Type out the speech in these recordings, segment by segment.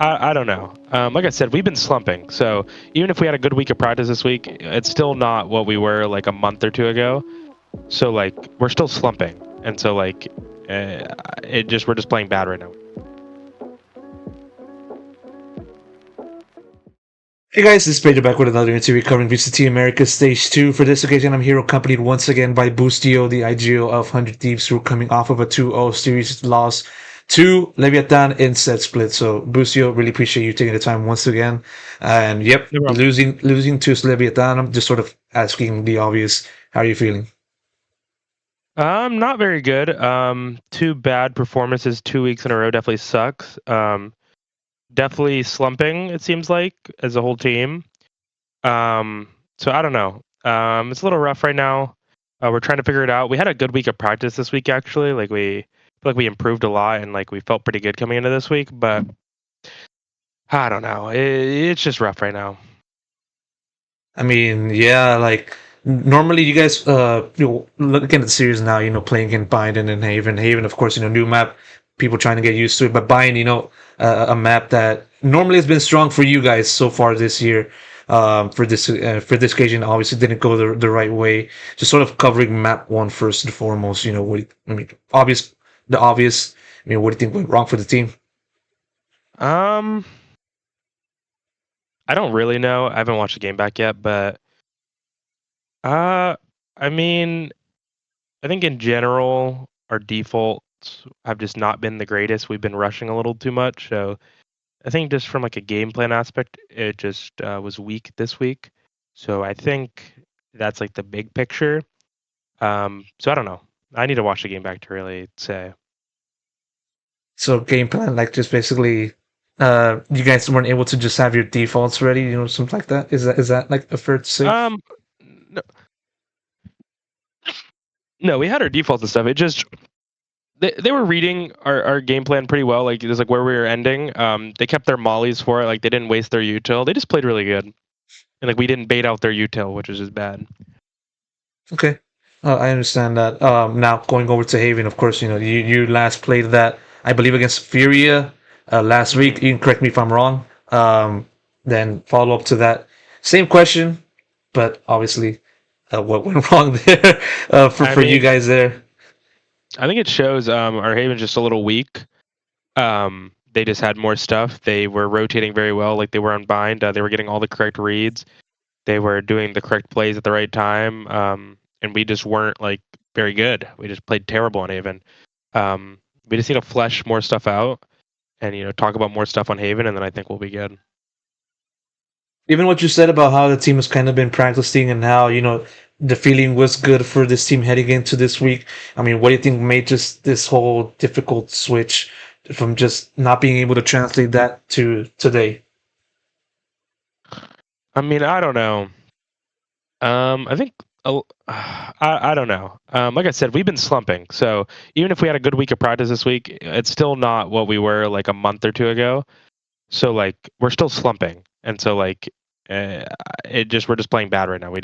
I don't know. Like I said, we've been slumping. So even if we had a good week of practice this week, it's still not what we were like a month or two ago. So like we're still slumping, and so like we're just playing bad right now. Hey guys, this is Pedro back with another interview covering VCT America Stage 2. For this occasion, I'm here accompanied once again by Boostio, the IGO of 100T's, who are coming off of a 2-0 series loss to Leviatan in set split. So, Boostio, really appreciate you taking the time once again. And yep, No problem. losing to Leviatan, I'm just sort of asking the obvious, how are you feeling? Not very good. Two bad performances 2 weeks in a row definitely sucks. Definitely slumping, it seems like, as a whole team. So I don't know. It's a little rough right now. We're trying to figure it out. We had a good week of practice this week, actually. Like we feel like we improved a lot, and like we felt pretty good coming into this week. But I don't know. It's just rough right now. I mean, yeah, like normally you guys, looking at the series now, playing in Binding and Haven. Haven, of course, new map, people trying to get used to it. But Bind, a map that normally has been strong for you guys so far this year. For this occasion, obviously didn't go the right way. Just sort of covering map one first and foremost. I mean, the obvious. I mean, what do you think went wrong for the team? Um, I don't really know. I haven't watched the game back yet, but uh, I mean, I think in general our defaults have just not been the greatest. We've been rushing a little too much, so I think just from like a game plan aspect, it just was weak this week. So I think that's like the big picture. So I don't know. I need to watch the game back to really say. So game plan, like just basically, you guys weren't able to just have your defaults ready, something like that. Is that like a fair to say? Um, no, no, we had our defaults and stuff. It just they were reading our game plan pretty well. Like it was like where we were ending. They kept their mollies for it. Like they didn't waste their util. They just played really good, and like we didn't bait out their util, which was just bad. Okay, I understand that. Now going over to Haven, of course, you last played that I believe against Furia last Hmm. week. You can correct me if I'm wrong. Then follow up to that, same question, but obviously, what went wrong there for I for you mean, guys there? I think it shows our Haven's just a little weak. They just had more stuff. They were rotating very well, like they were on bind. They were getting all the correct reads. They were doing the correct plays at the right time. And we just weren't like very good. We just played terrible on Haven. We just need to flesh more stuff out and talk about more stuff on Haven, and then I think we'll be good. Even what you said about how the team has kind of been practicing and how the feeling was good for this team heading into this week. I mean, what do you think made just this whole difficult switch from just not being able to translate that to today? I mean, I don't know. I think I don't know. Like I said, we've been slumping. So even if we had a good week of practice this week, it's still not what we were like a month or two ago. So like we're still slumping, and so like uh, we're just playing bad right now. We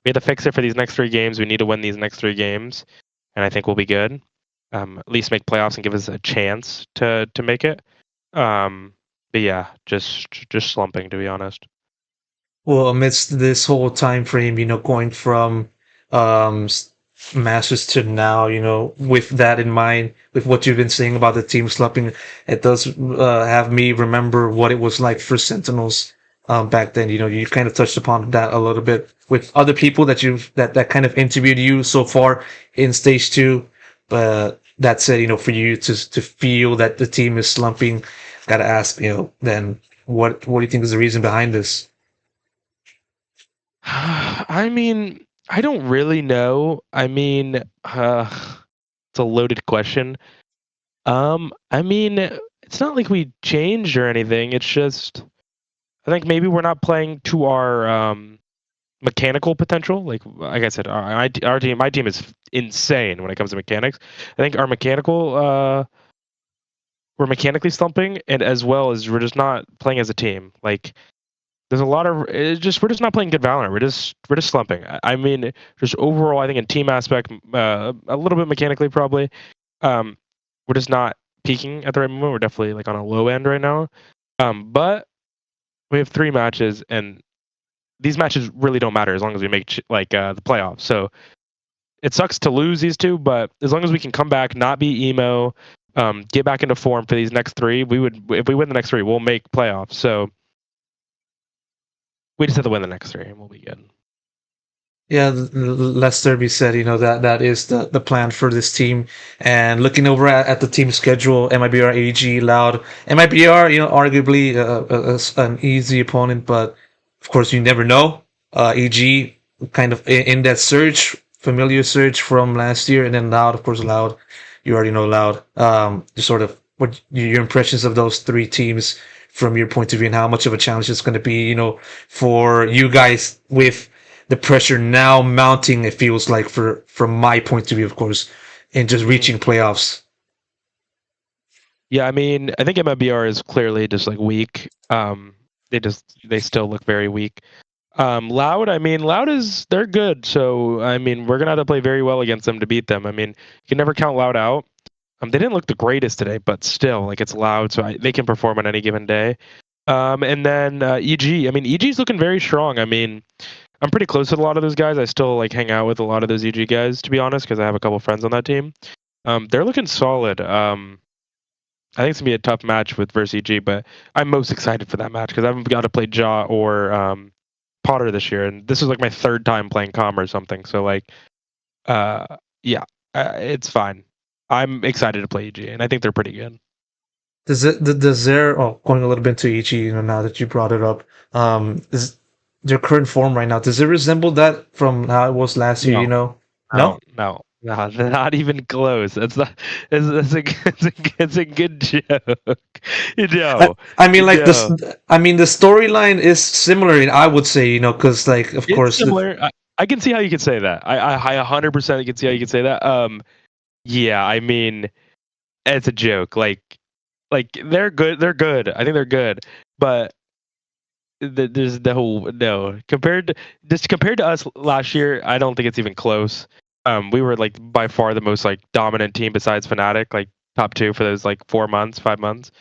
had to fix it for these next 3 games. We need to win these next 3 games, and I think we'll be good. At least make playoffs and give us a chance to make it. Um, but yeah, just slumping, to be honest. Well, amidst this whole time frame, going from um, s- Masters to now, with that in mind, with what you've been saying about the team slumping, it does have me remember what it was like for Sentinels back then. You kind of touched upon that a little bit with other people that kind of interviewed you so far in stage two. But that said, for you to feel that the team is slumping, gotta ask, then what do you think is the reason behind this? I mean, I don't really know. I mean, it's a loaded question. I mean, it's not like we changed or anything. It's just I think maybe we're not playing to our mechanical potential. Like I said, my team is insane when it comes to mechanics. I think our mechanical we're mechanically slumping, and as well as we're just not playing as a team. Like there's a lot of we're just not playing good Valorant. We're just slumping. I mean, just overall, I think in team aspect, a little bit mechanically probably. Um, we're just not peaking at the right moment. We're definitely like on a low end right now. But we have 3 matches, and these matches really don't matter as long as we make the playoffs. So it sucks to lose these two, but as long as we can come back, not be emo, get back into form for these next three, we would. If we win the next three, we'll make playoffs. So we just have to win the next three, and we'll be good. Yeah, Lester be said, that is the plan for this team. And looking over at the team schedule, MIBR, AG, Loud. MIBR, arguably an easy opponent, but of course you never know. AG kind of in that surge, familiar surge from last year, and then Loud, of course, Loud. You already know Loud. Just sort of what your impressions of those three teams from your point of view, and how much of a challenge it's going to be, for you guys with the pressure now mounting. It feels like from my point of view, of course, in just Mhm. reaching playoffs. Yeah, I mean, I think MIBR is clearly just like weak. They still look very weak. Loud, I mean, Loud is they're good. So I mean, we're gonna have to play very well against them to beat them. I mean, you can never count Loud out. They didn't look the greatest today, but still, like it's Loud, so they can perform on any given day. And then EG, I mean, EG's looking very strong. I mean, I'm pretty close with a lot of those guys. I still like hang out with a lot of those EG guys, to be honest, because I have a couple friends on that team. They're looking solid. I think it's gonna be a tough match with versus EG, but I'm most excited for that match because I haven't got to play Jaw or Potter this year, and this is like my third time playing Com or something. So like, uh, yeah, it's fine. I'm excited to play EG, and I think they're pretty good. Does their going a little bit to EG, now that you brought it up, is their current form right now, does it resemble that from how it was last year? No, No. no, not even close. That's not. It's a good joke. I, No, I mean, like this. no. I mean, the storyline is similar, and I would say, because like, of It's course, similar. I can see how you could say that. I 100% can see how you could say that. Yeah, I mean, it's a joke. Like they're good. They're good. I think they're good. But there's the whole no compared to us last year. I don't think it's even close. We were like by far the most like dominant team besides Fnatic, like top two for those like 4 months, 5 months,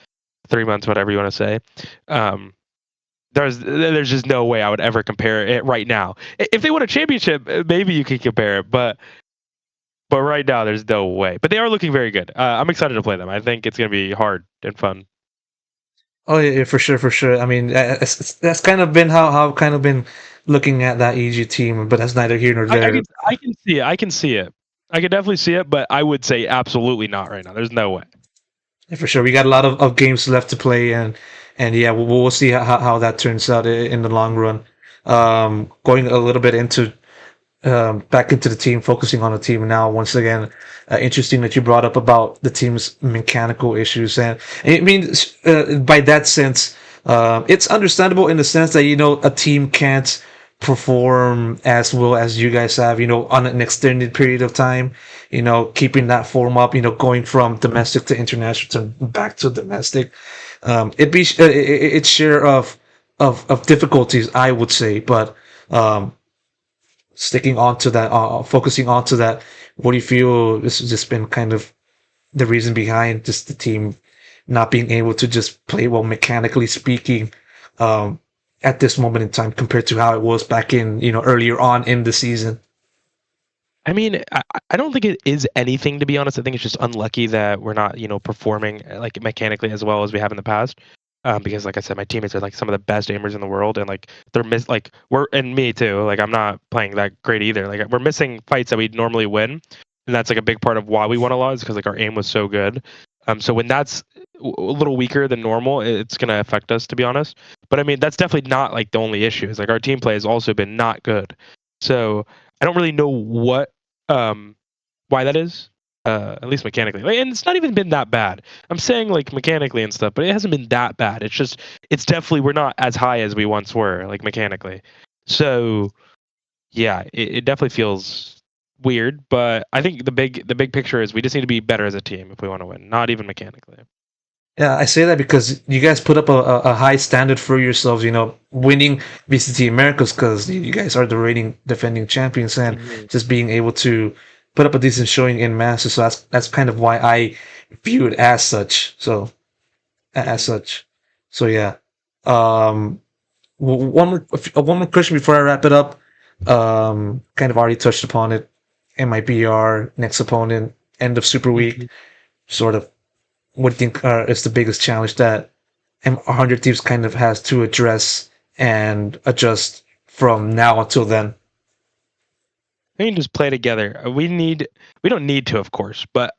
3 months, whatever you want to say. Um, there's just no way I would ever compare it right now. If they won a championship, maybe you could compare it, but right now there's no way. But they are looking very good. I'm excited to play them. I think it's gonna be hard and fun. Oh yeah, yeah, for sure, for sure. I mean, that's kind of been how I've kind of been looking at that EG team, but that's neither here nor there. I can see it. I can see it. I can definitely see it, but I would say absolutely not right now. There's no way. Yeah, for sure, we got a lot of games left to play, and yeah, we'll see how that turns out in the long run. Going a little bit into back into the team, focusing on the team now. Once again, interesting that you brought up about the team's mechanical issues, and I mean, by that sense, it's understandable in the sense that a team can't perform as well as you guys have, on an extended period of time. Keeping that form up, going from domestic to international to back to domestic. It's share of difficulties, I would say, but. Sticking on to that, focusing on to that, what do you feel this has just been kind of the reason behind just the team not being able to just play well mechanically speaking, um, at this moment in time compared to how it was back in, earlier on in the season? I mean, I don't think it is anything to be honest. I think it's just unlucky that we're not, performing like mechanically as well as we have in the past. Because like I said, my teammates are like some of the best aimers in the world, and like we're and me too. Like I'm not playing that great either. Like we're missing fights that we'd normally win, and that's like a big part of why we won a lot is because like our aim was so good. So when that's a little weaker than normal, it's gonna affect us to be honest. But I mean, that's definitely not like the only issue. Is like our team play has also been not good. So I don't really know um, why that is. At least mechanically, like, and it's not even been that bad. I'm saying like mechanically and stuff, but it hasn't been that bad. It's definitely we're not as high as we once were, like mechanically. So yeah, it definitely feels weird, but I think the big picture is we just need to be better as a team if we want to win, not even mechanically. Yeah, I say that because you guys put up a high standard for yourselves, winning VCT Americas because you guys are the reigning defending champions, and Hmm. just being able to put up a decent showing in Masters. So that's kind of why I view it as such. So as Hmm. such. So yeah. Um, one more question before I wrap it up. Kind of already touched upon it. It might be our next opponent, end of Super Week. Mhm. Sort of, what do you think is the biggest challenge that 100 Thieves kind of has to address and adjust from now until then? We can just play together. We don't need to, of course, but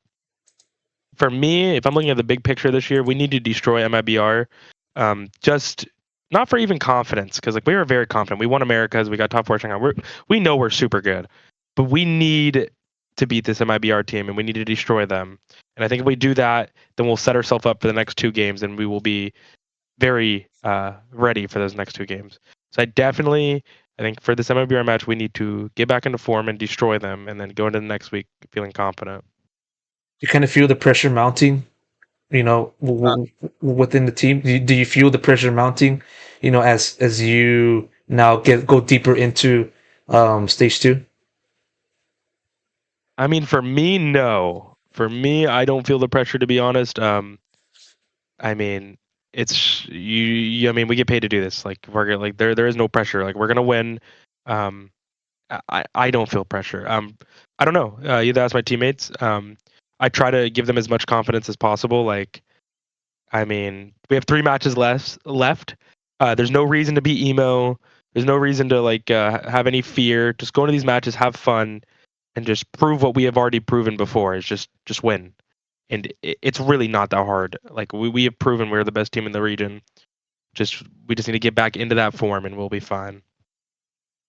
for me, if I'm looking at the big picture this year, we need to destroy MIBR. Just not for even confidence, because like we were very confident. We won Americas. We got top four Shanghai. We know we're super good, but we need to beat this MIBR team, and we need to destroy them. And I think if we do that, then we'll set ourselves up for the next two games, and we will be very ready for those next two games. So I think for this MIBR match, we need to get back into form and destroy them, and then go into the next week feeling confident. You kind of feel the pressure mounting, within the team. Do you feel the pressure mounting, as you now go deeper into stage two? I mean, for me, no. For me, I don't feel the pressure to be honest. I mean, I mean, we get paid to do this. Like like there is no pressure. Like we're gonna win. Um, I don't feel pressure. I don't know. You have to ask my teammates. I try to give them as much confidence as possible. Like, I mean, we have three matches left. There's no reason to be emo. There's no reason to like have any fear. Just go into these matches, have fun, and just prove what we have already proven before. Is just win. And it's really not that hard. Like we have proven we're the best team in the region. We just need to get back into that form, and we'll be fine.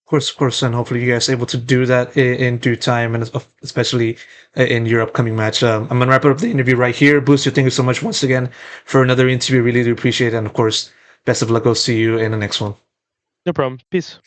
Of course, and hopefully you guys are able to do that in due time, and especially in your upcoming match. I'm gonna wrap up the interview right here. Boostio, thank you so much once again for another interview. Really do appreciate it, and of course, best of luck. I'll see you in the next one. No problem. Peace.